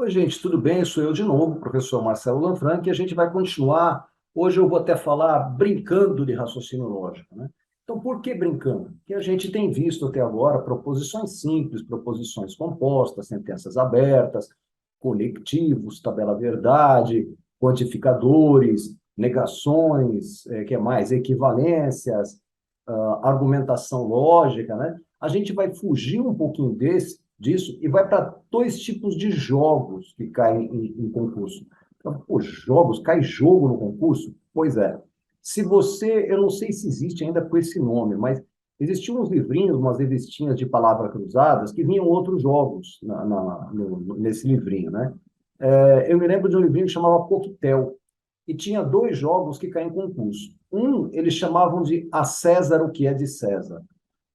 Oi, gente, tudo bem? Sou eu de novo, professor Marcelo Lanfranc, e a gente vai continuar. Hoje eu vou até falar brincando de raciocínio lógico, né? Então, por que brincando? Porque a gente tem visto até agora proposições simples, proposições compostas, sentenças abertas, conectivos, tabela verdade, quantificadores, negações, que é mais? Equivalências, argumentação lógica, né? A gente vai fugir um pouquinho disso e vai para dois tipos de jogos que caem em concurso. Então, pô, jogos, cai jogo no concurso? Pois é. Se você, eu não sei se existe ainda com esse nome, mas existiam uns livrinhos, umas revistinhas de palavras cruzadas que vinham outros jogos nesse livrinho, né? Eu me lembro de um livrinho que chamava Coquetel, e tinha dois jogos que caíam em concurso. Um, eles chamavam de A César o que é de César.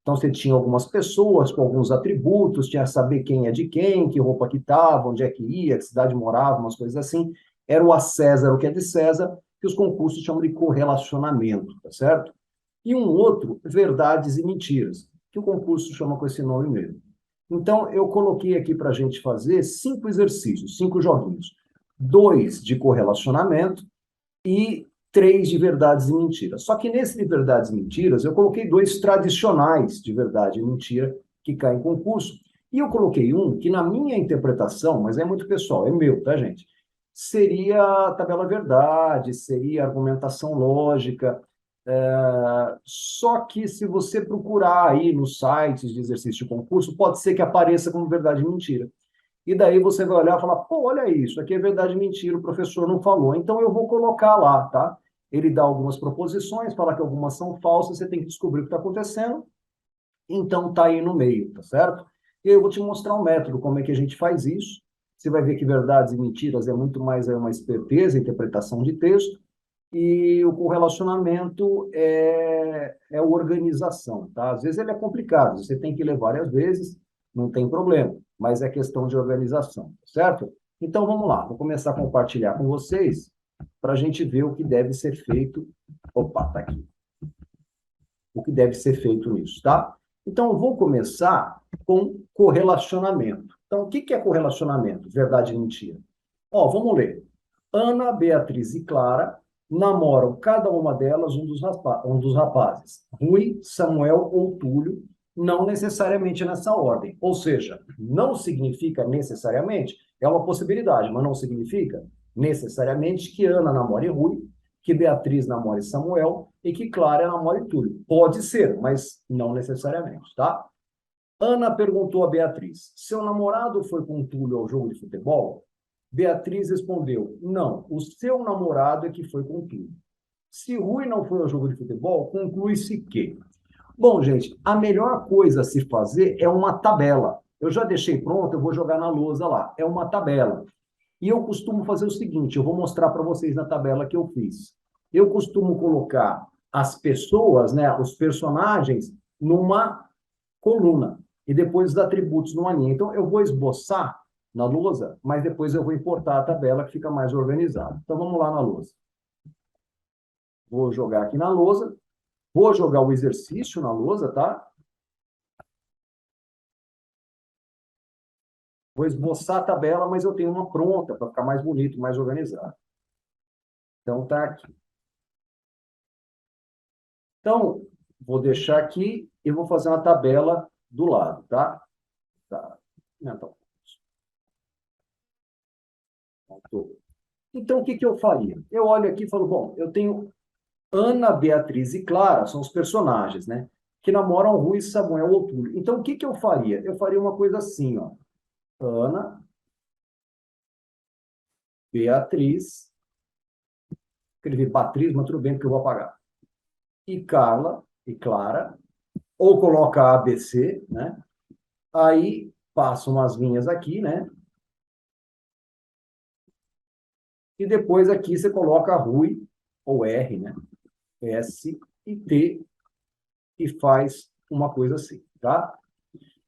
Então, você tinha algumas pessoas com alguns atributos, tinha que saber quem é de quem, que roupa que estava, onde é que ia, que cidade morava, umas coisas assim. Era o A César o que é de César, que os concursos chamam de correlacionamento, tá certo? E um outro, verdades e mentiras, que o concurso chama com esse nome mesmo. Então, eu coloquei aqui para a gente fazer 5 exercícios, 5 joguinhos. 2 de correlacionamento e 3 de verdades e mentiras. Só que nesse de verdades e mentiras, eu coloquei 2 tradicionais de verdade e mentira que caem em concurso. E eu coloquei um que, na minha interpretação, mas é muito pessoal, é meu, tá, gente? Seria a tabela verdade, seria a argumentação lógica. Só que se você procurar aí nos sites de exercício de concurso, pode ser que apareça como verdade e mentira. E daí você vai olhar e falar, pô, olha isso, aqui é verdade e mentira, o professor não falou. Então eu vou colocar lá, tá? Ele dá algumas proposições, fala que algumas são falsas, você tem que descobrir o que está acontecendo, então tá aí no meio, tá certo? E eu vou te mostrar um método, como é que a gente faz isso. Você vai ver que verdades e mentiras é muito mais uma esperteza, interpretação de texto, e o correlacionamento é organização, tá? Às vezes ele é complicado, você tem que ler várias vezes, não tem problema, mas é questão de organização, certo? Então vamos lá, vou começar a compartilhar com vocês para a gente ver o que deve ser feito. Opa, tá aqui. O que deve ser feito nisso, tá? Então eu vou começar com correlacionamento. Então, o que é correlacionamento? Verdade e mentira. Ó, vamos ler. Ana, Beatriz e Clara namoram cada uma delas um dos rapazes. Rui, Samuel ou Túlio, não necessariamente nessa ordem. Ou seja, não significa necessariamente, é uma possibilidade, mas não significa necessariamente que Ana namore Rui, que Beatriz namore Samuel e que Clara namore Túlio. Pode ser, mas não necessariamente, tá? Ana perguntou a Beatriz: seu namorado foi com Túlio ao jogo de futebol? Beatriz respondeu: não, o seu namorado é que foi com Túlio. Se Rui não foi ao jogo de futebol, conclui-se que. Bom, gente, a melhor coisa a se fazer é uma tabela. Eu já deixei pronto, eu vou jogar na lousa lá. É uma tabela. E eu costumo fazer o seguinte: eu vou mostrar para vocês na tabela que eu fiz. Eu costumo colocar as pessoas, né, os personagens, numa coluna e depois os atributos numa linha. Então, eu vou esboçar na lousa, mas depois eu vou importar a tabela que fica mais organizada. Então, vamos lá na lousa. Vou jogar aqui na lousa, vou jogar o exercício na lousa, tá? Vou esboçar a tabela, mas eu tenho uma pronta para ficar mais bonito, mais organizado. Então, tá aqui. Então, vou deixar aqui e vou fazer uma tabela do lado, tá? Tá. Então, então, o que eu faria? Eu olho aqui e falo, bom, eu tenho Ana, Beatriz e Clara, são os personagens, né? Que namoram Rui, Samuel ou Túlio. Então, o que eu faria? Eu faria uma coisa assim, ó. Ana, Beatriz, escrevi Patriz, mas tudo bem, porque eu vou apagar. E Carla, e Clara, ou coloca ABC, né? Aí, passo umas linhas aqui, né? E depois aqui você coloca Rui, ou R, né? S e T, e faz uma coisa assim, tá?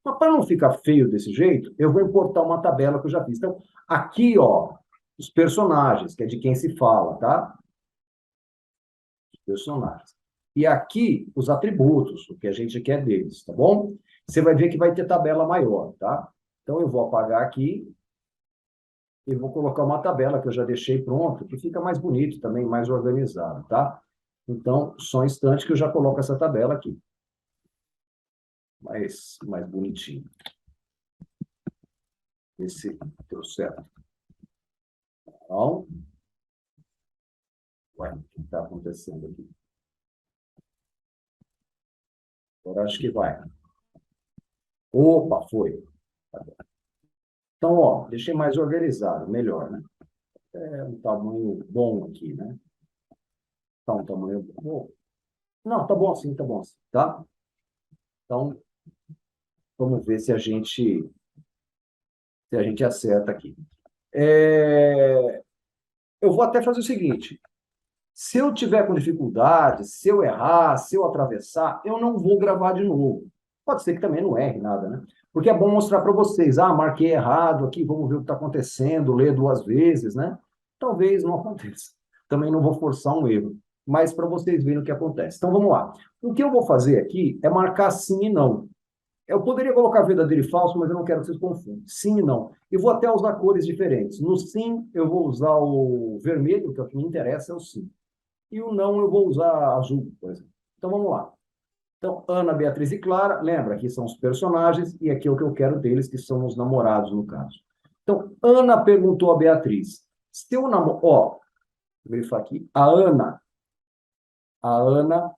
Mas para não ficar feio desse jeito, eu vou importar uma tabela que eu já fiz. Então, aqui, ó, os personagens, que é de quem se fala, tá? Os personagens. E aqui, os atributos, o que a gente quer deles, tá bom? Você vai ver que vai ter tabela maior, tá? Então, eu vou apagar aqui e vou colocar uma tabela que eu já deixei pronto, que fica mais bonito também, mais organizado, tá? Então, só um instante que eu já coloco essa tabela aqui. Mais bonitinho. Esse deu certo. Então, ué, o que está acontecendo aqui? Agora acho que vai. Opa, foi. Então, ó, deixei mais organizado, melhor, né? É um tamanho bom aqui, né? Tá um tamanho bom. Não, tá bom assim, tá? Então, vamos ver se a gente acerta aqui. Eu vou até fazer o seguinte: se eu tiver com dificuldade, se eu errar, se eu atravessar, eu não vou gravar de novo. Pode ser que também não erre nada, né? Porque é bom mostrar para vocês, marquei errado aqui, vamos ver o que está acontecendo, ler duas vezes, né? Talvez não aconteça. Também não vou forçar um erro, mas para vocês verem o que acontece. Então vamos lá. O que eu vou fazer aqui é marcar sim e não. Eu poderia colocar verdadeiro e falso, mas eu não quero que vocês confundam. Sim e não. Eu vou até usar cores diferentes. No sim, eu vou usar o vermelho, que é o que me interessa, é o sim. E o não, eu vou usar azul, por exemplo. Então, vamos lá. Então, Ana, Beatriz e Clara, lembra, aqui são os personagens e aqui é o que eu quero deles, que são os namorados, no caso. Então, Ana perguntou a Beatriz, seu namorado... Ó, vou grifar aqui. A Ana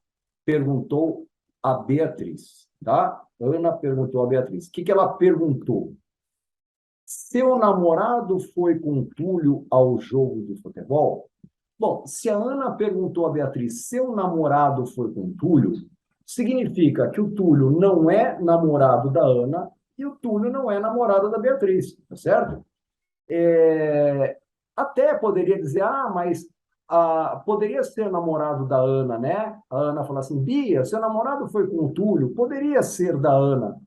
perguntou a Beatriz, tá? Ana perguntou a Beatriz. O que ela perguntou? Seu namorado foi com Túlio ao jogo de futebol? Bom, se a Ana perguntou a Beatriz, seu namorado foi com Túlio, significa que o Túlio não é namorado da Ana e o Túlio não é namorado da Beatriz, tá certo? Até poderia dizer, mas poderia ser namorado da Ana, né? A Ana fala assim, Bia, seu namorado foi com o Túlio, poderia ser da Ana.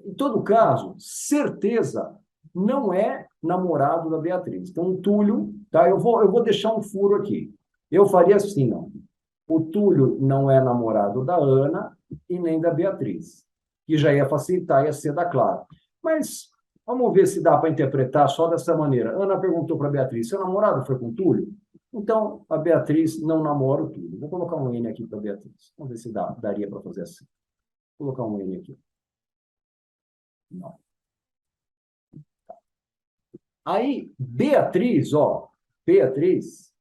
Em todo caso, certeza não é namorado da Beatriz. Então, o Túlio, tá? Eu vou deixar um furo aqui. Eu faria assim, ó. O Túlio não é namorado da Ana e nem da Beatriz, que já ia facilitar, ia ser da Clara. Mas vamos ver se dá para interpretar só dessa maneira. Ana perguntou para a Beatriz, seu namorado foi com o Túlio? Então, a Beatriz não namora o Túlio. Vou colocar um N aqui para a Beatriz. Vamos ver se daria para fazer assim. Vou colocar um N aqui. Não. Aí, Beatriz, ó, Beatriz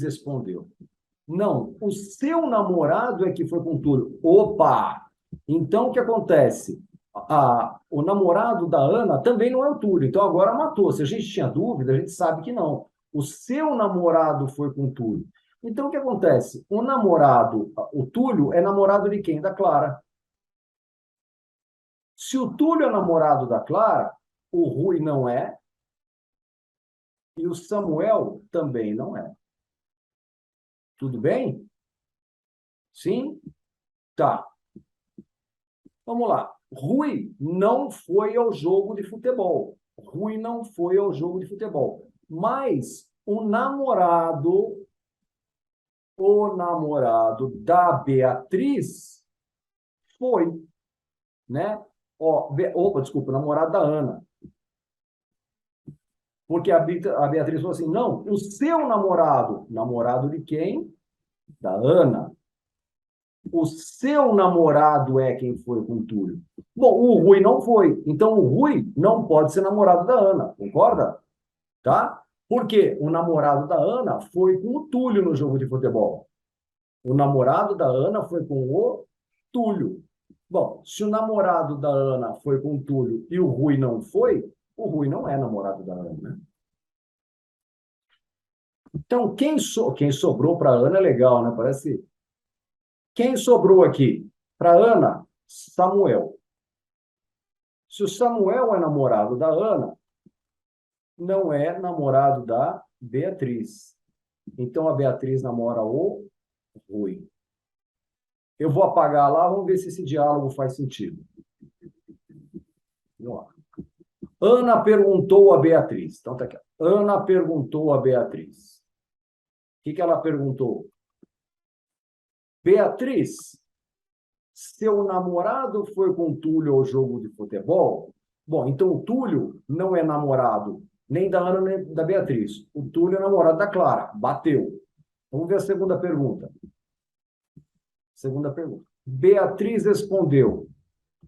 respondeu. Não, o seu namorado é que foi com Túlio. Opa! Então, o que acontece? O namorado da Ana também não é o Túlio. Então, agora matou. Se a gente tinha dúvida, a gente sabe que não. O seu namorado foi com Túlio. Então, o que acontece? O Túlio é namorado de quem? Da Clara. Se o Túlio é namorado da Clara, o Rui não é, e o Samuel também não é. Tudo bem? Sim? Tá. Vamos lá. Rui não foi ao jogo de futebol. Rui não foi ao jogo de futebol. Mas o namorado da Beatriz foi, né? Opa, desculpa, o namorado da Ana. Porque a Beatriz falou assim: não, o seu namorado de quem? Da Ana. O seu namorado é quem foi com o Túlio. Bom, o Rui não foi. Então, o Rui não pode ser namorado da Ana. Concorda? Tá? Porque o namorado da Ana foi com o Túlio no jogo de futebol. O namorado da Ana foi com o Túlio. Bom, se o namorado da Ana foi com o Túlio e o Rui não foi, o Rui não é namorado da Ana, né? Então, quem sobrou para a Ana é legal, né? Parece. Quem sobrou aqui? Para Ana, Samuel. Se o Samuel é namorado da Ana, não é namorado da Beatriz. Então, a Beatriz namora o Rui. Eu vou apagar lá, vamos ver se esse diálogo faz sentido. Ana perguntou a Beatriz. Então, tá aqui. Ana perguntou a Beatriz. O que ela perguntou? Beatriz, Seu namorado foi com o Túlio ao jogo de futebol? Bom, então o Túlio não é namorado nem da Ana nem da Beatriz. O Túlio é namorado da Clara. Bateu. Vamos ver a segunda pergunta. Segunda pergunta. Beatriz respondeu. O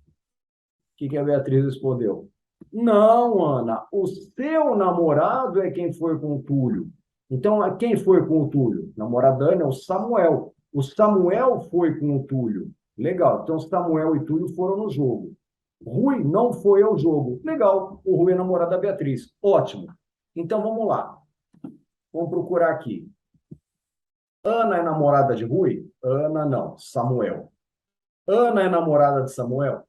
que a Beatriz respondeu? Não, Ana, o seu namorado é quem foi com o Túlio. Então, quem foi com o Túlio? Namorado da Ana é o Samuel. O Samuel foi com o Túlio. Legal. Então, Samuel e Túlio foram no jogo. Rui não foi ao jogo. Legal. O Rui é namorado da Beatriz. Ótimo. Então, vamos lá. Vamos procurar aqui. Ana é namorada de Rui? Ana não. Samuel. Ana é namorada de Samuel?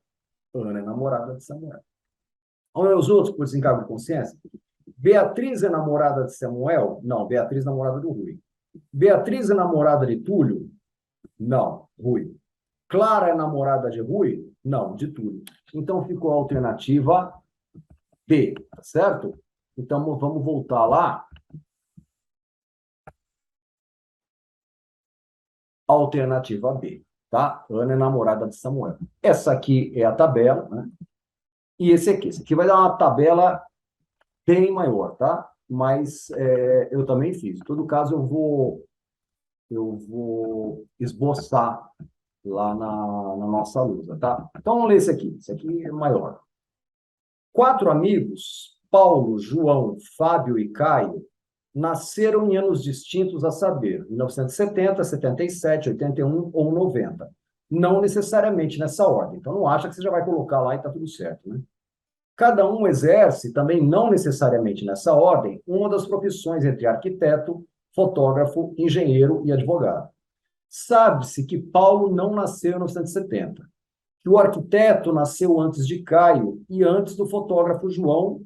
Ana é namorada de Samuel. Vamos ver os outros por desencargo de consciência? Beatriz é namorada de Samuel? Não. Beatriz é namorada do Rui. Beatriz é namorada de Túlio? Não. Rui. Clara é namorada de Rui? Não, de Túlio. Então ficou a alternativa B, tá certo? Então vamos voltar lá. Alternativa B, tá? Ana é namorada de Samuel. Essa aqui é a tabela, né? E esse aqui vai dar uma tabela bem maior, tá? Mas eu também fiz. Em todo caso, eu vou esboçar lá na nossa lousa, tá? Então, vamos ler esse aqui. Esse aqui é maior. 4 amigos, Paulo, João, Fábio e Caio, nasceram em anos distintos, a saber, 1970, 77, 81 ou 90. Não necessariamente nessa ordem. Então, não acha que você já vai colocar lá e está tudo certo, né? Cada um exerce, também não necessariamente nessa ordem, uma das profissões entre arquiteto, fotógrafo, engenheiro e advogado. Sabe-se que Paulo não nasceu em 1970, que o arquiteto nasceu antes de Caio e antes do fotógrafo João,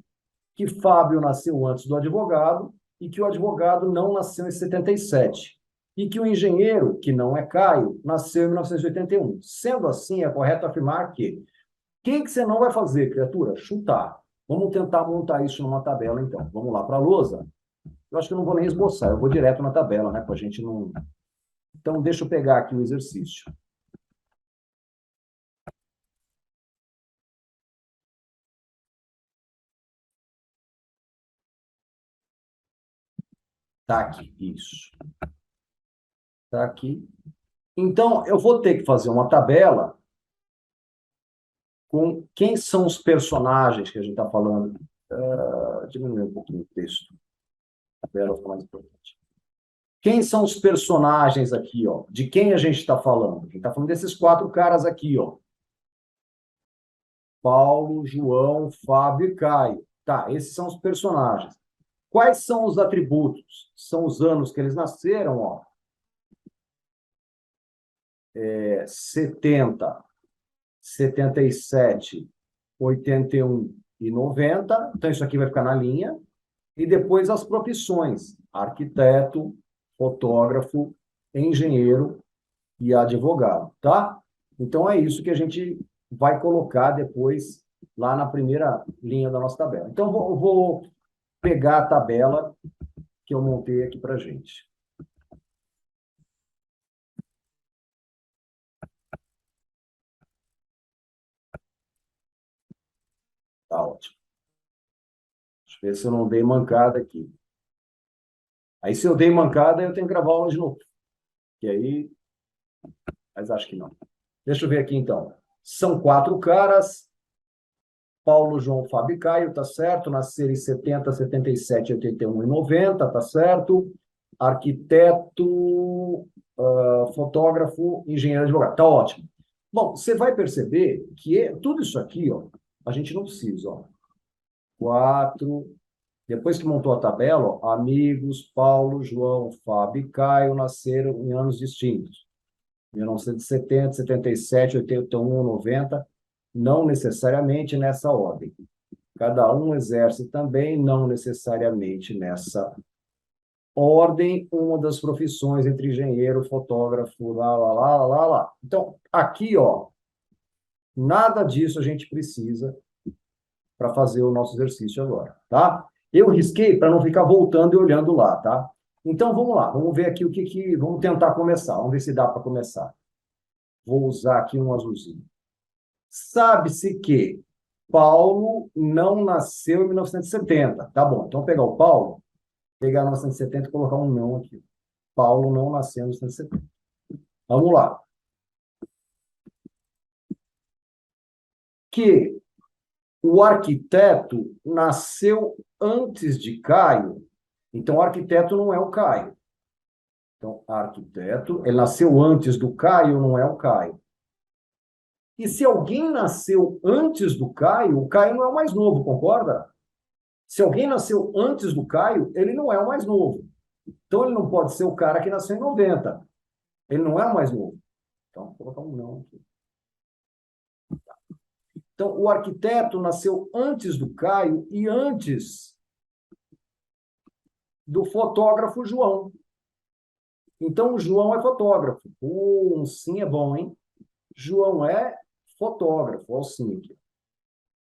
que Fábio nasceu antes do advogado e que o advogado não nasceu em 77, e que o engenheiro, que não é Caio, nasceu em 1981. Sendo assim, é correto afirmar que quem que você não vai fazer, criatura? Chutar. Vamos tentar montar isso numa tabela, então. Vamos lá para a lousa. Eu acho que eu não vou nem esboçar, eu vou direto na tabela, né? Para a gente não... Então, deixa eu pegar aqui o exercício. Tá aqui, isso. Tá aqui. Então, eu vou ter que fazer uma tabela com quem são os personagens que a gente está falando. Diminuir um pouquinho o texto. A tabela fica mais importante. Quem são os personagens aqui, ó? De quem a gente está falando? A gente está falando desses 4 caras aqui, ó. Paulo, João, Fábio e Caio. Tá, esses são os personagens. Quais são os atributos? São os anos que eles nasceram, ó. 70, 77, 81 e 90. Então, isso aqui vai ficar na linha. E depois as profissões: arquiteto, fotógrafo, engenheiro e advogado, tá? Então, é isso que a gente vai colocar depois lá na primeira linha da nossa tabela. Então, eu vou pegar a tabela que eu montei aqui para a gente. Tá ótimo. Deixa eu ver se eu não dei mancada aqui. Aí, se eu dei mancada, eu tenho que gravar aula de novo. E aí... Mas acho que não. Deixa eu ver aqui, então. São 4 caras. Paulo, João, Fábio e Caio, tá certo? Nasceram em 70, 77, 81 e 90, tá certo? Arquiteto, fotógrafo, engenheiro, advogado. Tá ótimo. Bom, você vai perceber que tudo isso aqui, ó, a gente não precisa, ó. 4. Depois que montou a tabela, ó, amigos, Paulo, João, Fábio e Caio nasceram em anos distintos. 1970, 77, 81, 90, não necessariamente nessa ordem. Cada um exerce também, não necessariamente nessa ordem, uma das profissões entre engenheiro, fotógrafo, lá, lá, lá, lá, lá. Então, aqui, ó, nada disso a gente precisa para fazer o nosso exercício agora, tá? Eu risquei para não ficar voltando e olhando lá, tá? Então, vamos lá, vamos ver aqui vamos tentar começar, vamos ver se dá para começar. Vou usar aqui um azulzinho. Sabe-se que Paulo não nasceu em 1970. Tá bom, então pegar o Paulo, pegar 1970 e colocar um não aqui. Paulo não nasceu em 1970. Vamos lá. Que o arquiteto nasceu antes de Caio. Então, o arquiteto não é o Caio. Então, arquiteto, ele nasceu antes do Caio, não é o Caio. E se alguém nasceu antes do Caio, o Caio não é o mais novo, concorda? Se alguém nasceu antes do Caio, ele não é o mais novo. Então, ele não pode ser o cara que nasceu em 90. Ele não é o mais novo. Então, vou colocar um não aqui. Então, o arquiteto nasceu antes do Caio e antes do fotógrafo João. Então, o João é fotógrafo. Um sim é bom, hein? João é fotógrafo. Olha o sim aqui.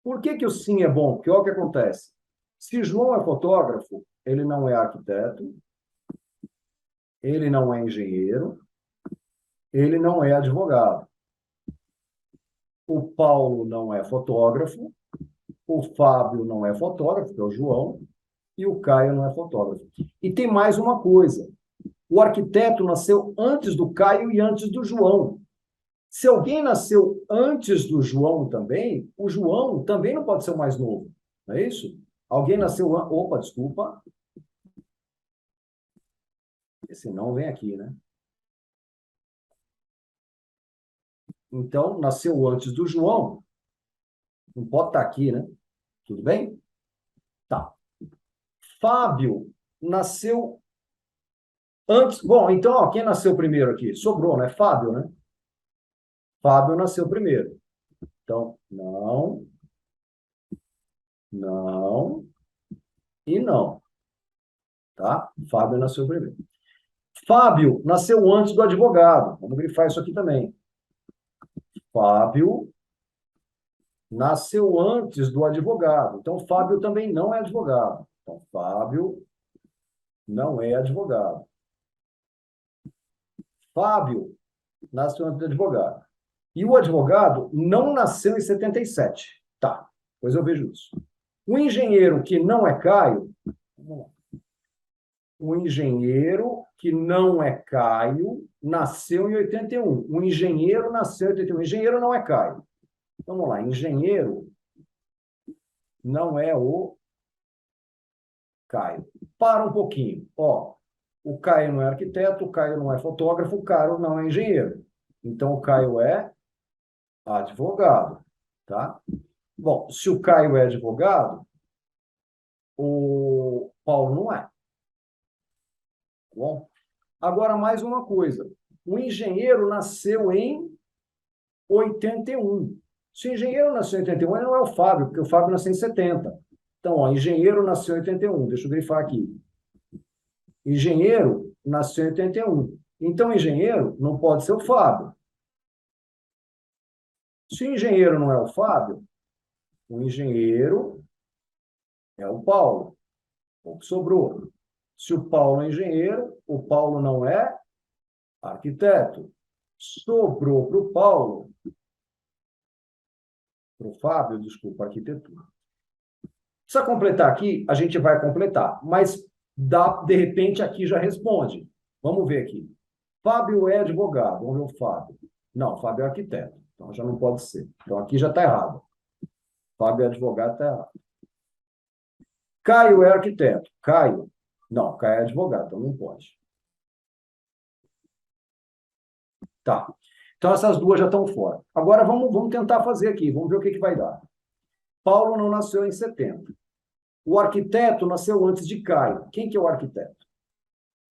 Por que o sim é bom? Porque olha o que acontece. Se João é fotógrafo, ele não é arquiteto, ele não é engenheiro, ele não é advogado. O Paulo não é fotógrafo, o Fábio não é fotógrafo, que é o João, e o Caio não é fotógrafo. E tem mais uma coisa. O arquiteto nasceu antes do Caio e antes do João. Se alguém nasceu antes do João também, o João também não pode ser o mais novo. Não é isso? Alguém nasceu... Opa, desculpa. Esse não vem aqui, né? Então, nasceu antes do João. Não pode estar aqui, né? Tudo bem? Tá. Fábio nasceu antes... Bom, então, ó, quem nasceu primeiro aqui? Sobrou, né? Fábio, né? Fábio nasceu primeiro. Então, não, não e não. Tá? Fábio nasceu primeiro. Fábio nasceu antes do advogado. Vamos grifar isso aqui também. Fábio nasceu antes do advogado. Então, Fábio também não é advogado. Então, Fábio não é advogado. Fábio nasceu antes do advogado. E o advogado não nasceu em 77. Tá, pois eu vejo isso. O engenheiro que não é Caio... Vamos lá. O engenheiro que não é Caio nasceu em 81. O engenheiro nasceu em 81. O engenheiro não é Caio. Vamos lá, engenheiro não é o Caio. Para um pouquinho. Ó, o Caio não é arquiteto, o Caio não é fotógrafo, o Caio não é engenheiro. Então, o Caio é advogado, tá? Bom, se o Caio é advogado, o Paulo não é. Tá bom? Agora, mais uma coisa. O engenheiro nasceu em 81. Se o engenheiro nasceu em 81, ele não é o Fábio, porque o Fábio nasceu em 70. Então, ó, engenheiro nasceu em 81. Deixa eu grifar aqui. Engenheiro nasceu em 81. Então, engenheiro não pode ser o Fábio. Se o engenheiro não é o Fábio, o engenheiro é o Paulo. O que sobrou? Se o Paulo é engenheiro, o Paulo não é arquiteto. Sobrou para o Paulo, para o Fábio, desculpa, arquitetura. Precisa completar aqui, a gente vai completar, mas dá, de repente aqui já responde. Vamos ver aqui. Fábio é advogado. Vamos ver o Fábio. Não, Fábio é arquiteto. Então já não pode ser. Então aqui já está errado. Fábio é advogado, está errado. Caio é arquiteto. Caio. Não, Caio é advogado, então não pode. Tá. Então essas duas já estão fora. Agora vamos tentar fazer aqui. Vamos ver o que vai dar. Paulo não nasceu em 70. O arquiteto nasceu antes de Caio. Quem que é o arquiteto?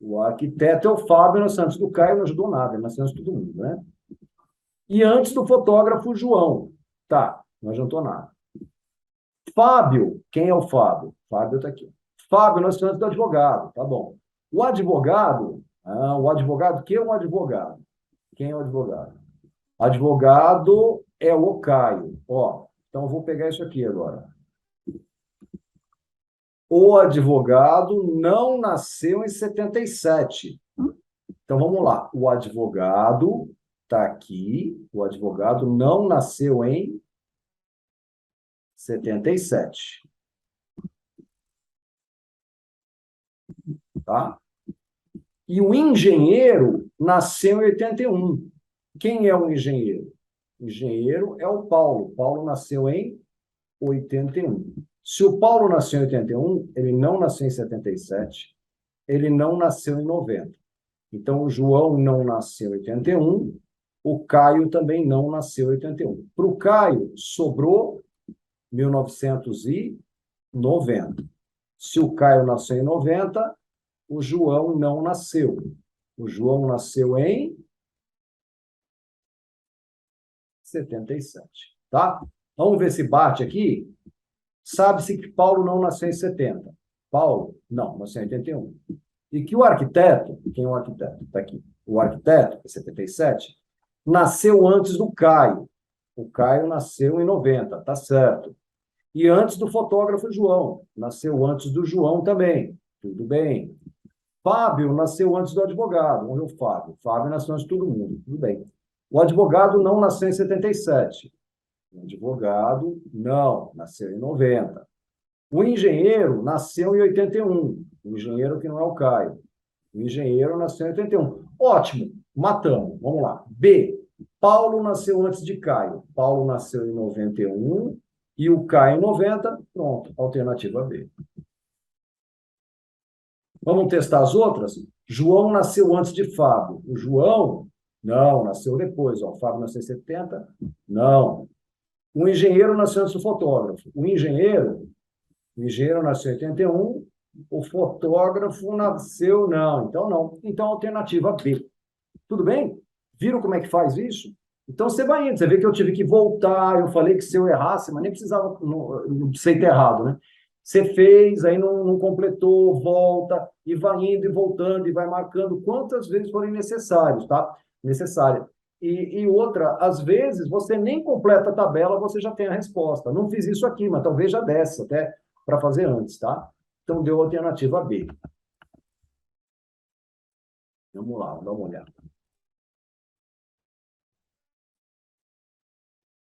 O arquiteto é o Fábio, nasceu antes do Caio, não ajudou nada, ele nasceu antes de todo mundo, né? E antes do fotógrafo João. Tá, não adiantou nada. Fábio, quem é o Fábio? Fábio está aqui. Fábio nasceu antes do advogado, tá bom. O advogado, quem é o advogado? Quem é o advogado? Advogado é o Caio. Ó, então eu vou pegar isso aqui agora. O advogado não nasceu em 77. Então, vamos lá. O advogado Está aqui, o advogado não nasceu em 77, tá? E o engenheiro nasceu em 81. Quem é o engenheiro? O engenheiro é o Paulo. Paulo nasceu em 81. Se o Paulo nasceu em 81, ele não nasceu em 77, ele não nasceu em 90. Então, o João não nasceu em 81, o Caio também não nasceu em 81. Para o Caio, sobrou 1990. Se o Caio nasceu em 90, o João não nasceu. O João nasceu em 77, tá? Vamos ver se bate aqui. Sabe-se que Paulo não nasceu em 70. Paulo, não, nasceu em 81. E que o arquiteto, quem é o arquiteto? Está aqui. O arquiteto, em 77, nasceu antes do Caio. O Caio nasceu em 90, tá certo. E antes do fotógrafo João. Nasceu antes do João também. Tudo bem. Fábio nasceu antes do advogado. Vamos ver o Fábio. Fábio nasceu antes de todo mundo. Tudo bem. O advogado não nasceu em 77. O advogado não, nasceu em 90. O engenheiro nasceu em 81. O engenheiro que não é o Caio. O engenheiro nasceu em 81. Ótimo, matamos. Vamos lá. B. Paulo nasceu antes de Caio. Paulo nasceu em 91 e o Caio em 90. Pronto, alternativa B. Vamos testar as outras? João nasceu antes de Fábio. O João, não, nasceu depois. Ó. O Fábio nasceu em 70, não. O engenheiro nasceu antes do fotógrafo. O engenheiro nasceu em 81, o fotógrafo nasceu, não. Então, não. Então, alternativa B. Tudo bem? Viram como é que faz isso? Então, você vai indo. Você vê que eu tive que voltar. Eu falei que se eu errasse, mas nem precisava não ser errado, né? Você fez, aí não completou, volta, e vai indo e voltando, e vai marcando quantas vezes forem necessários, tá? Necessária. E outra, às vezes, você nem completa a tabela, você já tem a resposta. Não fiz isso aqui, mas talvez já desse até para fazer antes, tá? Então, deu a alternativa B. Vamos lá, vamos dar uma olhada.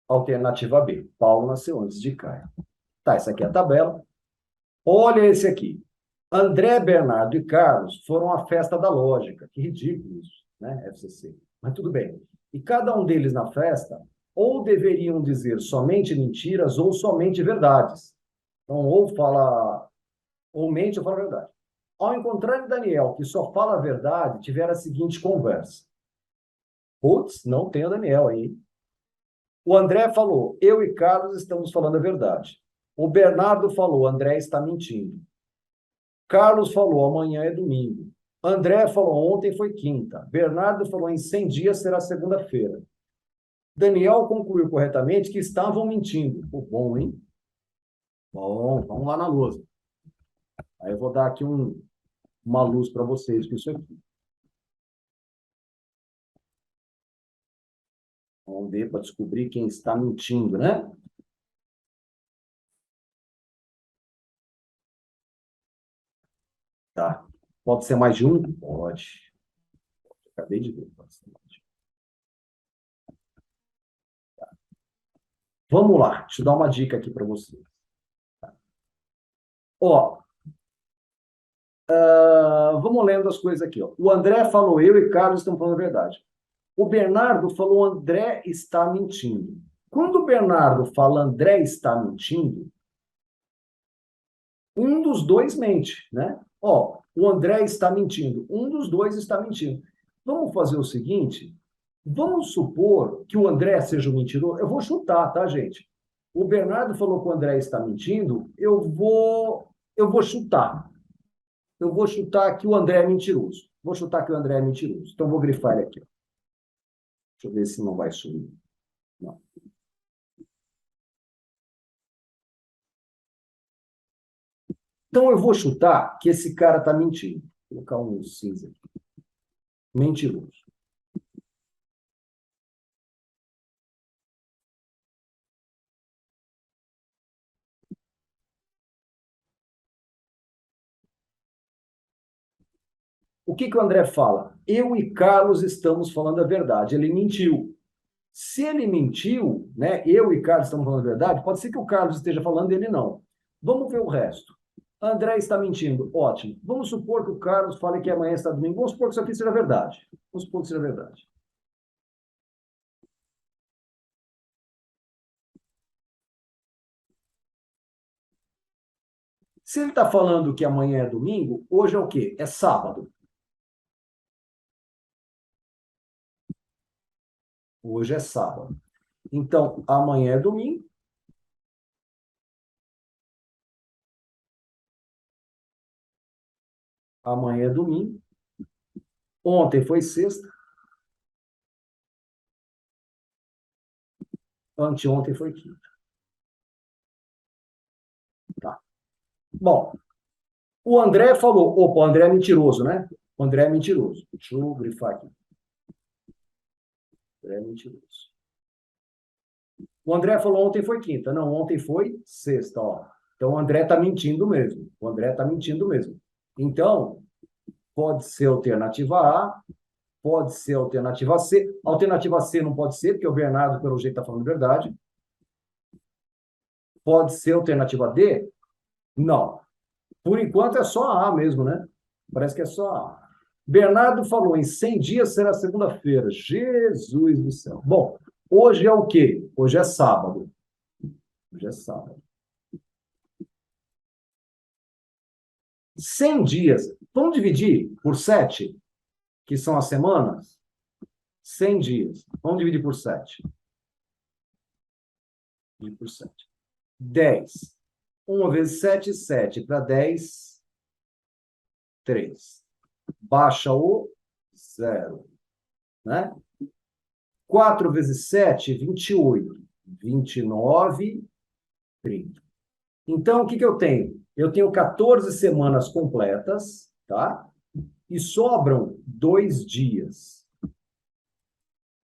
Alternativa B. Paulo nasceu antes de Caio. Tá, essa aqui é a tabela. Olha esse aqui. André, Bernardo e Carlos foram à festa da lógica. Que ridículo isso, né? FCC. Mas tudo bem. E cada um deles na festa ou deveriam dizer somente mentiras ou somente verdades. Então, ou mente ou fala a verdade. Ao encontrar Daniel, que só fala a verdade, tiveram a seguinte conversa. Putz, não tem o Daniel aí. O André falou, eu e Carlos estamos falando a verdade. O Bernardo falou, André está mentindo. Carlos falou, amanhã é domingo. André falou, ontem foi quinta. Bernardo falou, em 100 dias será segunda-feira. Daniel concluiu corretamente que estavam mentindo. Pô, bom, hein? Bom, vamos lá na luz. Aí eu vou dar aqui uma luz para vocês com isso aqui. Vamos ver para descobrir quem está mentindo, né? Tá. Pode ser mais de um? Pode. Acabei de ver. Pode ser mais de um. Vamos lá. Deixa eu dar uma dica aqui para vocês. Ó, vamos lendo as coisas aqui. Ó. O André falou, eu e Carlos estamos falando a verdade. O Bernardo falou, André está mentindo. Quando o Bernardo fala, André está mentindo, um dos dois mente, né? Ó, o André está mentindo. Um dos dois está mentindo. Vamos fazer o seguinte, vamos supor que o André seja o mentiroso. Eu vou chutar, tá, gente? O Bernardo falou que o André está mentindo, eu vou chutar. Eu vou chutar que o André é mentiroso. Vou chutar que o André é mentiroso. Então, vou grifar ele aqui. Ó. Deixa eu ver se não vai sumir. Não. Então, eu vou chutar que esse cara está mentindo. Vou colocar um cinza aqui. Mentiroso. O que o André fala? eu e Carlos estamos falando a verdade. Ele mentiu. Se ele mentiu, né, eu e Carlos estamos falando a verdade, pode ser que o Carlos esteja falando e ele não. Vamos ver o resto. André está mentindo. Ótimo. Vamos supor que o Carlos fale que amanhã está domingo. Vamos supor que isso aqui seja verdade. Vamos supor que seja verdade. Se ele está falando que amanhã é domingo, hoje é o quê? É sábado. Hoje é sábado. Então, amanhã é domingo. Amanhã é domingo. Ontem foi sexta. Anteontem foi quinta. Tá. Bom, o André falou. Opa, o André é mentiroso, né? O André é mentiroso. Deixa eu grifar aqui. O André é mentiroso. O André falou ontem foi quinta. Não, ontem foi sexta, ó. Então o André está mentindo mesmo. O André está mentindo mesmo. Então, pode ser alternativa A, pode ser alternativa C. Alternativa C não pode ser, porque o Bernardo, pelo jeito, está falando verdade. Pode ser alternativa D? Não. Por enquanto é só a A mesmo, né? Parece que é só a A. Bernardo falou, em 100 dias será segunda-feira. Jesus do céu. Bom, hoje é o quê? Hoje é sábado. Hoje é sábado. 100 dias. Vamos dividir por 7, que são as semanas? 100 dias. Vamos dividir por 7. Dividir por 7. 10. 1 vezes 7, 7. Para 10, 3. Baixa o 0. Né? 4 vezes 7, 28. 29, 30. Então, o que eu tenho? Eu tenho 14 semanas completas, tá? E sobram 2 dias.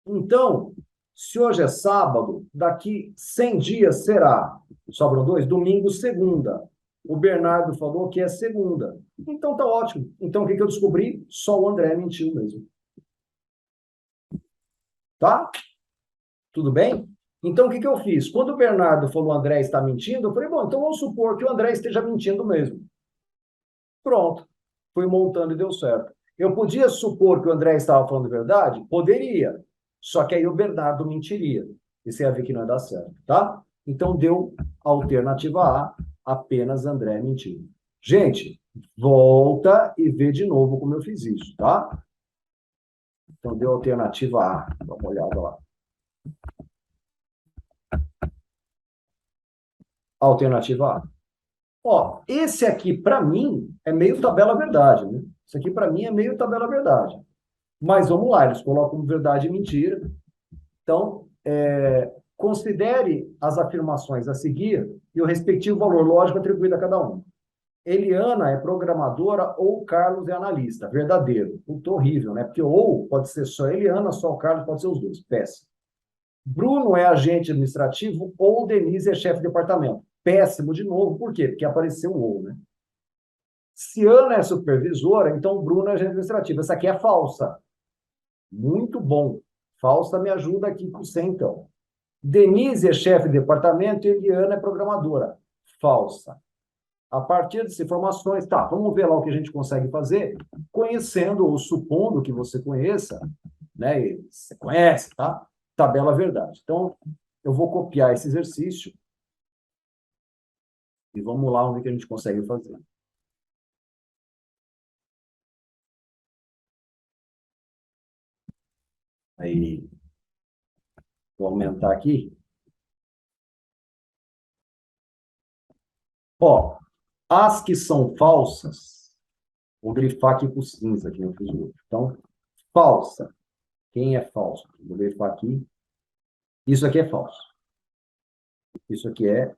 Então, se hoje é sábado, daqui 100 dias será, sobram 2, domingo, segunda. O Bernardo falou que é segunda. Então tá ótimo. Então o que eu descobri? Só o André mentiu mesmo. Tá? Tudo bem? Então o que eu fiz? Quando o Bernardo falou o André está mentindo, eu falei, bom, então vamos supor que o André esteja mentindo mesmo. Pronto. Fui montando e deu certo. Eu podia supor que o André estava falando a verdade? Poderia. Só que aí o Bernardo mentiria. E você ia ver que não ia dar certo, tá? Então deu alternativa A, apenas André mentiu. Gente, volta e vê de novo como eu fiz isso, tá? Então deu alternativa A. Dá uma olhada lá. Alternativa A. Ó, esse aqui, para mim, é meio tabela verdade, né? Isso aqui, para mim, é meio tabela verdade. Mas vamos lá, eles colocam verdade e mentira. Então, considere as afirmações a seguir e o respectivo valor lógico atribuído a cada um. Eliana é programadora ou Carlos é analista. Verdadeiro. Puta, horrível, né? Porque ou pode ser só Eliana, só o Carlos, pode ser os dois. Péssimo. Bruno é agente administrativo ou Denise é chefe de departamento. Péssimo de novo. Por quê? Porque apareceu um ou, né? Se Ana é supervisora, então Bruno é agente administrativo. Essa aqui é falsa. Muito bom. Falsa me ajuda aqui com 100, então. Denise é chefe de departamento e Eliana é programadora. Falsa. A partir dessas informações, tá, vamos ver lá o que a gente consegue fazer, conhecendo ou supondo que você conheça, né? E você conhece, tá? Tabela verdade. Então, eu vou copiar esse exercício e vamos lá ver o que a gente consegue fazer. Aí, vou aumentar aqui. Ó, as que são falsas, vou grifar aqui com cinza, que eu fiz o outro. Então, falsa. Quem é falso? Vou grifar aqui. Isso aqui é falso. Isso aqui é.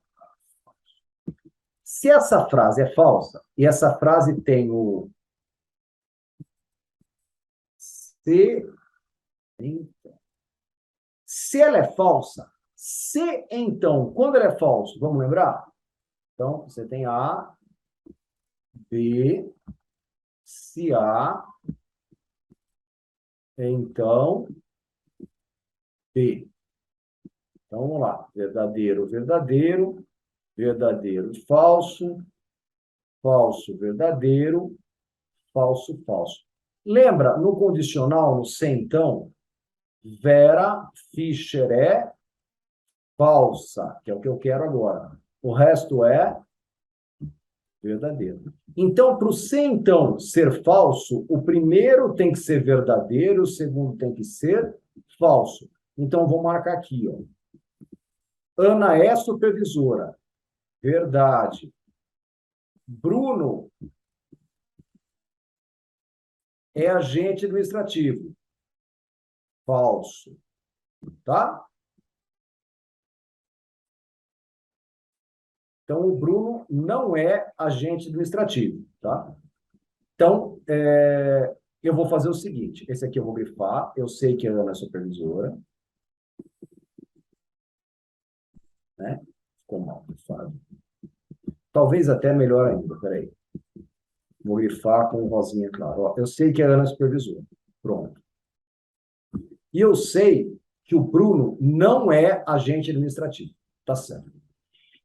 Se essa frase é falsa, e essa frase tem o se, se ela é falsa, se então, quando ela é falsa, vamos lembrar? Então, você tem A, B, se A, Então, B. Então, vamos lá. Verdadeiro, verdadeiro, verdadeiro, falso, falso, verdadeiro, falso, falso. Lembra, no condicional, no se então, Vera Fischer é falsa, que é o que eu quero agora. O resto é verdadeiro. Então, para o se então ser falso, o primeiro tem que ser verdadeiro, o segundo tem que ser falso. Então, vou marcar aqui, ó. Ana é supervisora. Verdade. Bruno é agente administrativo. Falso. Tá? Então, o Bruno não é agente administrativo. Tá? Então, eu vou fazer o seguinte. Esse aqui eu vou grifar. Eu sei que a Ana é supervisora. Né? Ficou mal grifado. Talvez até melhor ainda. Peraí. Vou grifar com rosinha claro. Ó, eu sei que a Ana é supervisora. Pronto. E eu sei que o Bruno não é agente administrativo. Tá certo.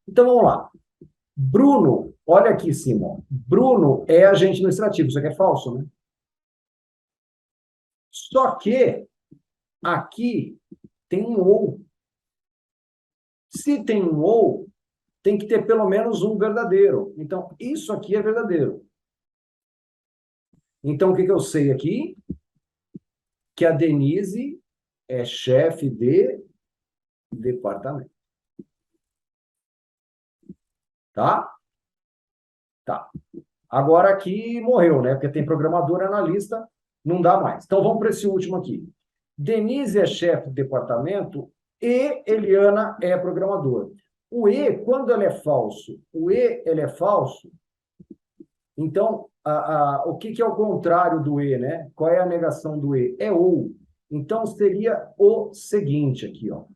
Então, vamos lá. Bruno, olha aqui em cima. Ó. Bruno é agente administrativo. Isso aqui é falso, né? Só que aqui tem um ou. Se tem um ou, tem que ter pelo menos um verdadeiro. Então, isso aqui é verdadeiro. Então, o que eu sei aqui? Que a Denise é chefe de departamento. Tá? Tá. Agora aqui morreu, né? Porque tem programador analista, não dá mais. Então, vamos para esse último aqui. Denise é chefe de departamento e Eliana é programador. O E, quando ele é falso? O E, ele é falso. Então, o que é o contrário do E, né? Qual é a negação do E? É ou. Então, seria o seguinte aqui, ó.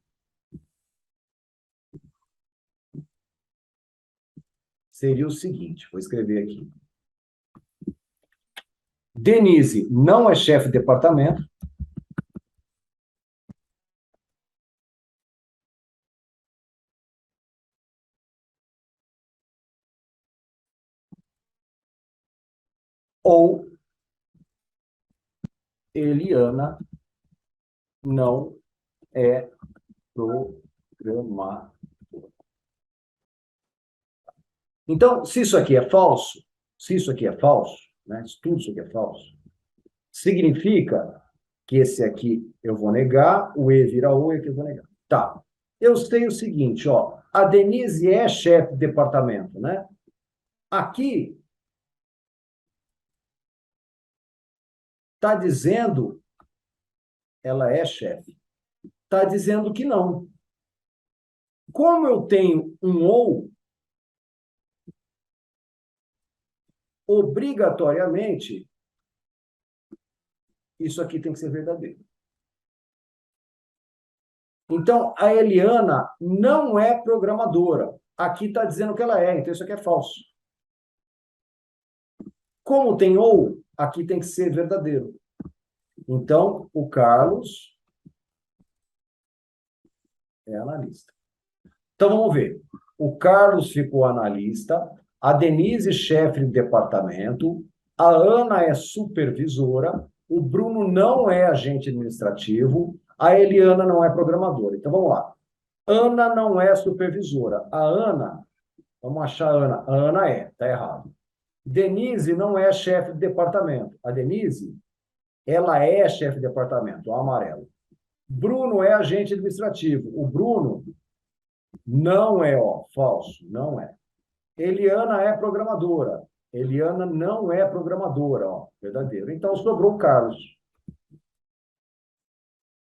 Seria o seguinte, vou escrever aqui. Denise não é chefe de departamento. Ou Eliana não é programador. Então, se isso aqui é falso, se isso aqui é falso, né? Tudo isso aqui é falso, significa que esse aqui eu vou negar, o E vira O e aqui eu vou negar. Tá. Eu sei o seguinte, ó, a Denise é chefe de departamento, né? Aqui está dizendo ela é chefe. Está dizendo que não. Como eu tenho um ou, obrigatoriamente, isso aqui tem que ser verdadeiro. Então, a Eliana não é programadora. Aqui está dizendo que ela é, então isso aqui é falso. Como tem ou, aqui tem que ser verdadeiro. Então, o Carlos é analista. Então, vamos ver. O Carlos ficou analista, a Denise, chefe de departamento, a Ana é supervisora, o Bruno não é agente administrativo, a Eliana não é programadora. Então, vamos lá. Ana não é supervisora. A Ana, vamos achar a Ana. A Ana é, está errado. Denise não é chefe de departamento. A Denise, ela é chefe de departamento, o amarelo. Bruno é agente administrativo. O Bruno não é, ó, falso, não é. Eliana é programadora. Eliana não é programadora, ó, verdadeiro. Então, sobrou o Carlos.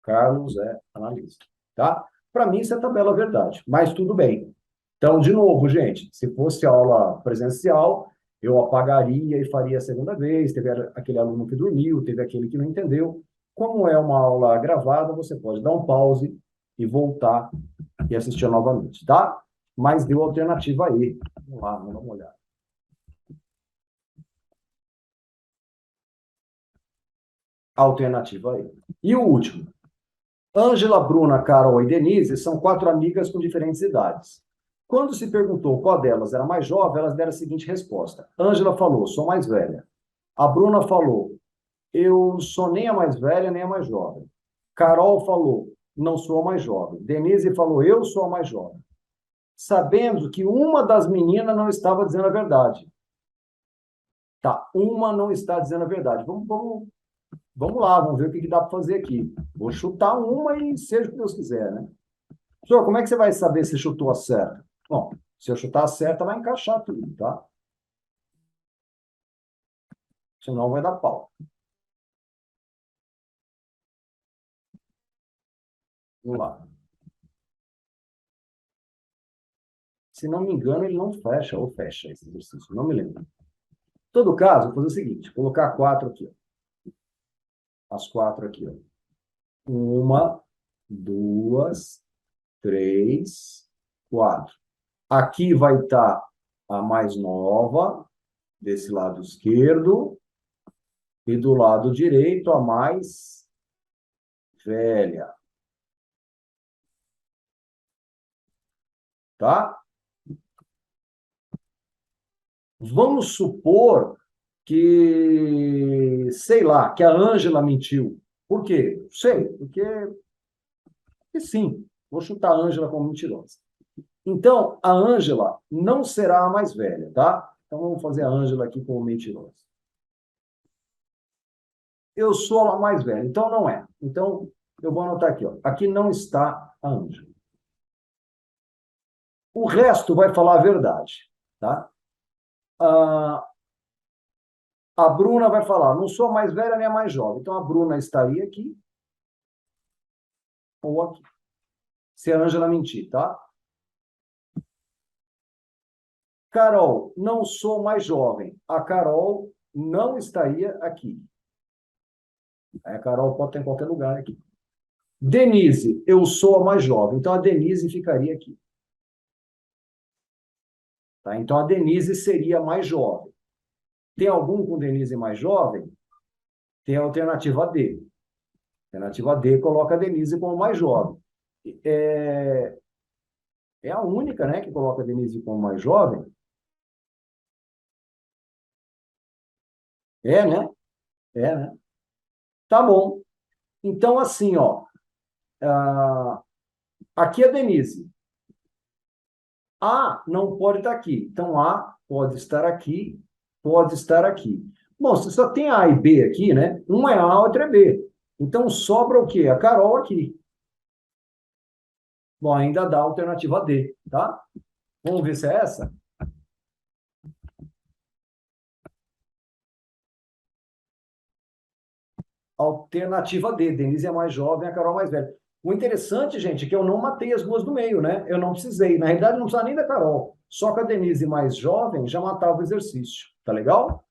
Carlos é analista, tá? Para mim, isso é tabela verdade, mas tudo bem. Então, de novo, gente, se fosse aula presencial, eu apagaria e faria a segunda vez. Teve aquele aluno que dormiu, teve aquele que não entendeu. Como é uma aula gravada, você pode dar um pause e voltar e assistir novamente, tá? Mas deu alternativa aí. Vamos lá, vamos dar uma olhada. Alternativa aí. E o último. Ângela, Bruna, Carol e Denise são 4 amigas com diferentes idades. Quando se perguntou qual delas era mais jovem, elas deram a seguinte resposta. Ângela falou, sou mais velha. A Bruna falou, eu sou nem a mais velha, nem a mais jovem. Carol falou, não sou a mais jovem. Denise falou, eu sou a mais jovem. Sabendo que uma das meninas não estava dizendo a verdade. Tá, uma não está dizendo a verdade. Vamos lá, vamos ver o que dá para fazer aqui. Vou chutar uma e seja o que Deus quiser, né? Senhor, como é que você vai saber se chutou a certa? Bom, se eu chutar a certa, vai encaixar tudo, tá? Senão vai dar pau. Vamos lá. Se não me engano, ele não fecha ou fecha esse exercício. Não me lembro. Em todo caso, vou fazer o seguinte: colocar 4 aqui. Ó. As 4 aqui. Ó. Uma, duas, três, 4. Aqui vai estar a mais nova, desse lado esquerdo, e do lado direito, a mais velha. Tá? Vamos supor que, sei lá, que a Ângela mentiu. Por quê? Sei, porque sim, vou chutar a Ângela como mentirosa. Então, a Ângela não será a mais velha, tá? Então, vamos fazer a Ângela aqui como mentirosa. Eu sou a mais velha, então não é. Então, eu vou anotar aqui, ó. Aqui não está a Ângela. O resto vai falar a verdade, tá? Ah, a Bruna vai falar, não sou a mais velha nem a mais jovem. Então, a Bruna estaria aqui ou aqui. Se a Ângela mentir, tá? Carol, não sou mais jovem. A Carol não estaria aqui. A Carol pode estar em qualquer lugar aqui. Denise, eu sou a mais jovem. Então, a Denise ficaria aqui. Tá? Então, a Denise seria mais jovem. Tem algum com Denise mais jovem? Tem a alternativa D. A alternativa D coloca a Denise como mais jovem. É, é a única, né, que coloca a Denise como mais jovem. É, né? É, né? Tá bom. Então, assim, ó. Aqui é a Denise. A não pode estar aqui. Então, A pode estar aqui, pode estar aqui. Bom, você só tem A e B aqui, né? Um é A, outro é B. Então, sobra o quê? A Carol aqui. Bom, ainda dá a alternativa D, tá? Vamos ver se é essa? Alternativa D. Denise é mais jovem, a Carol mais velha. O interessante, gente, é que eu não matei as duas do meio, né? Eu não precisei. Na realidade, não precisava nem da Carol. Só que a Denise mais jovem já matava o exercício. Tá legal?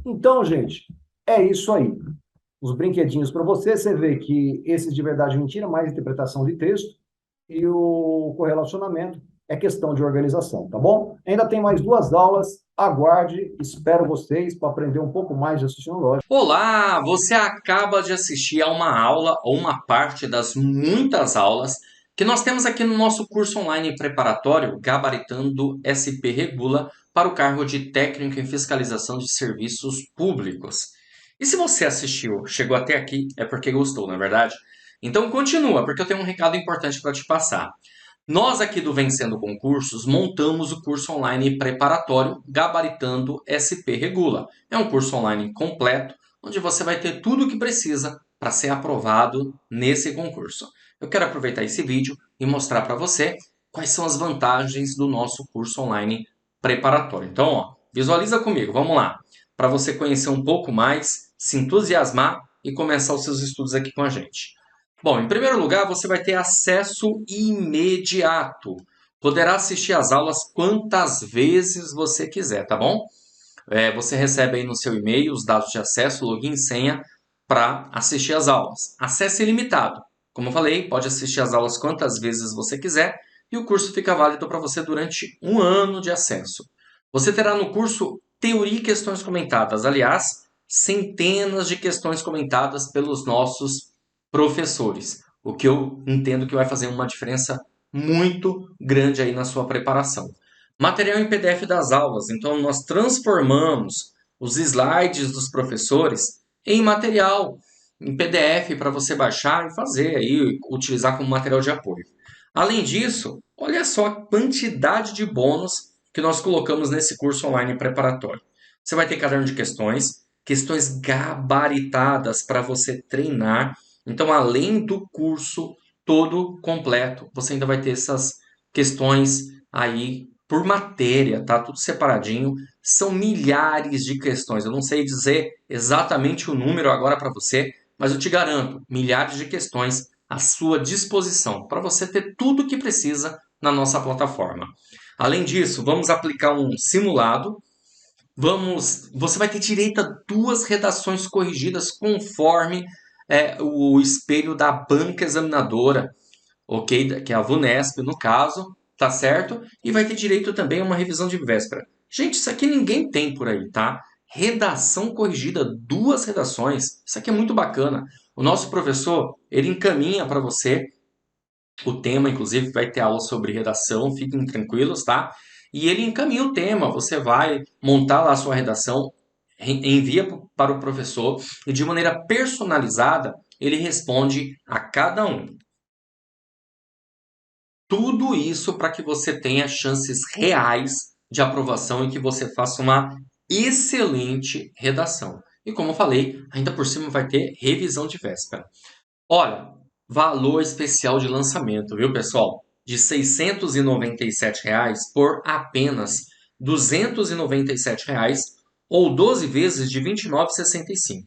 Então, gente, é isso aí. Os brinquedinhos para você. Você vê que esses de verdade e mentira, mais interpretação de texto, e o correlacionamento é questão de organização, tá bom? Ainda tem mais 2 aulas, aguarde, espero vocês para aprender um pouco mais de raciocínio lógico. Olá, você acaba de assistir a uma aula ou uma parte das muitas aulas que nós temos aqui no nosso curso online preparatório Gabaritando SP Regula para o cargo de técnico em fiscalização de serviços públicos. E se você assistiu, chegou até aqui, é porque gostou, não é verdade? Então continua, porque eu tenho um recado importante para te passar. Nós aqui do Vencendo Concursos montamos o curso online preparatório Gabaritando SP Regula. É um curso online completo, onde você vai ter tudo o que precisa para ser aprovado nesse concurso. Eu quero aproveitar esse vídeo e mostrar para você quais são as vantagens do nosso curso online preparatório. Então, ó, visualiza comigo, vamos lá. Para você conhecer um pouco mais, se entusiasmar e começar os seus estudos aqui com a gente. Bom, em primeiro lugar, você vai ter acesso imediato. Poderá assistir às aulas quantas vezes você quiser, tá bom? Você recebe aí no seu e-mail os dados de acesso, login e senha para assistir às aulas. Acesso ilimitado. Como eu falei, pode assistir às aulas quantas vezes você quiser e o curso fica válido para você durante um ano de acesso. Você terá no curso teoria e questões comentadas. Aliás, centenas de questões comentadas pelos nossos professores, o que eu entendo que vai fazer uma diferença muito grande aí na sua preparação. Material em PDF das aulas, então nós transformamos os slides dos professores em material em PDF para você baixar e fazer aí, utilizar como material de apoio. Além disso, olha só a quantidade de bônus que nós colocamos nesse curso online preparatório. Você vai ter caderno de questões, questões gabaritadas para você treinar. Então, além do curso todo completo, você ainda vai ter essas questões aí por matéria, tá? Tudo separadinho. São milhares de questões. Eu não sei dizer exatamente o número agora para você, mas eu te garanto, milhares de questões à sua disposição para você ter tudo o que precisa na nossa plataforma. Além disso, vamos aplicar um simulado. Você vai ter direito a 2 redações corrigidas conforme o espelho da banca examinadora, ok? Que é a VUNESP, no caso, tá certo? E vai ter direito também a uma revisão de véspera. Gente, isso aqui ninguém tem por aí, tá? Redação corrigida, 2 redações. Isso aqui é muito bacana. O nosso professor, ele encaminha para você o tema, inclusive, vai ter aula sobre redação, fiquem tranquilos, tá? E ele encaminha o tema, você vai montar lá a sua redação, envia para o professor e de maneira personalizada ele responde a cada um. Tudo isso para que você tenha chances reais de aprovação e que você faça uma excelente redação. E como eu falei, ainda por cima vai ter revisão de véspera. Olha, valor especial de lançamento, viu, pessoal? De R$ 697 reais por apenas R$ 297 reais ou 12 vezes de R$ 29,65.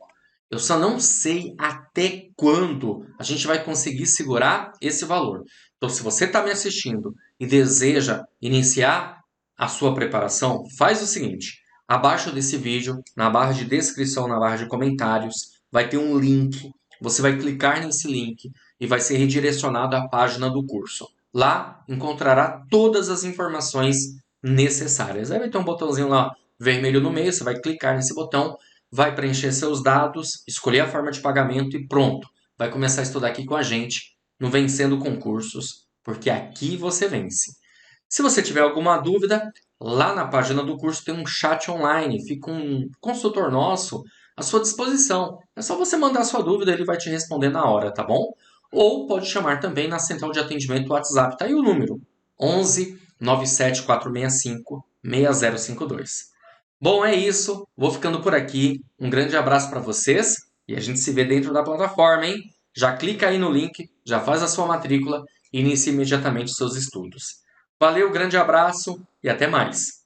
Eu só não sei até quando a gente vai conseguir segurar esse valor. Então, se você está me assistindo e deseja iniciar a sua preparação, faz o seguinte: abaixo desse vídeo, na barra de descrição, na barra de comentários, vai ter um link. Você vai clicar nesse link e vai ser redirecionado à página do curso. Lá encontrará todas as informações necessárias. Aí vai ter um botãozinho lá vermelho no meio, você vai clicar nesse botão, vai preencher seus dados, escolher a forma de pagamento e pronto. Vai começar a estudar aqui com a gente no Vencendo Concursos, porque aqui você vence. Se você tiver alguma dúvida, lá na página do curso tem um chat online, fica um consultor nosso à sua disposição. É só você mandar sua dúvida, ele vai te responder na hora, tá bom? Ou pode chamar também na central de atendimento WhatsApp. Tá aí o número: 11 97465 6052. Bom, é isso. Vou ficando por aqui. Um grande abraço para vocês e a gente se vê dentro da plataforma, hein? Já clica aí no link, já faz a sua matrícula e inicie imediatamente os seus estudos. Valeu, grande abraço e até mais.